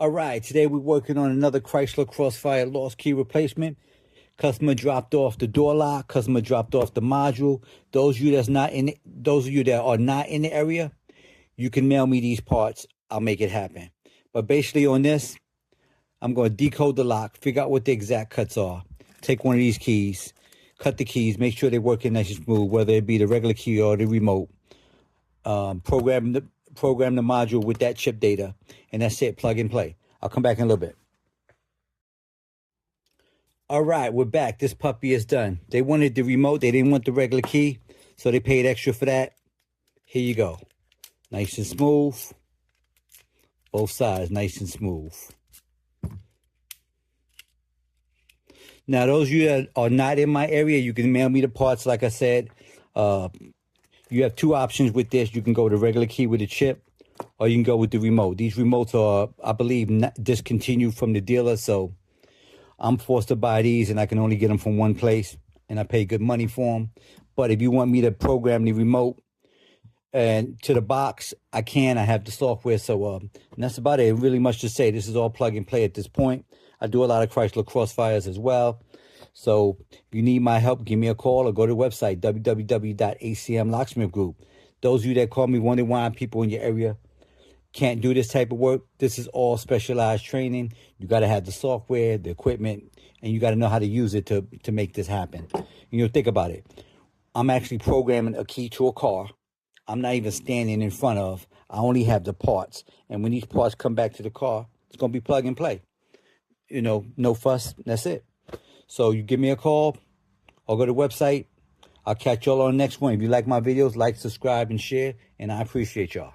All right, today we're working on another Chrysler Crossfire lost key replacement. Customer dropped off the door lock. Customer dropped off the module. Those of you that are not in the area, you can mail me these parts. I'll make it happen. But basically on this, I'm going to decode the lock, figure out what the exact cuts are. Take one of these keys, cut the keys, make sure they're working nice and smooth, whether it be the regular key or the remote. Program the module with that chip data, and that's it, plug and play. I'll come back in a little bit. All right, we're back. This puppy is done. They wanted the remote. They didn't want the regular key, so they paid extra for that. Here you go. Nice and smooth. Both sides, nice and smooth. Now, those of you that are not in my area, you can mail me the parts, like I said. You have two options with this. You can go with the regular key with the chip, or you can go with the remote. These remotes are, I believe, discontinued from the dealer, so I'm forced to buy these, and I can only get them from one place, and I pay good money for them. But if you want me to program the remote and to the box, I can. I have the software, so and that's about it. Really much to say. This is all plug and play at this point. I do a lot of Chrysler Crossfires as well. So if you need my help, give me a call or go to the website, www.acmlocksmith group. Those of you that call me wondering why people in your area can't do this type of work, this is all specialized training. You got to have the software, the equipment, and you got to know how to use it to make this happen. You know, think about it. I'm actually programming a key to a car. I'm not even standing in front of. I only have the parts. And when these parts come back to the car, it's going to be plug and play. You know, no fuss. That's it. So you give me a call or go to the website. I'll catch y'all on the next one. If you like my videos, like, subscribe, and share. And I appreciate y'all.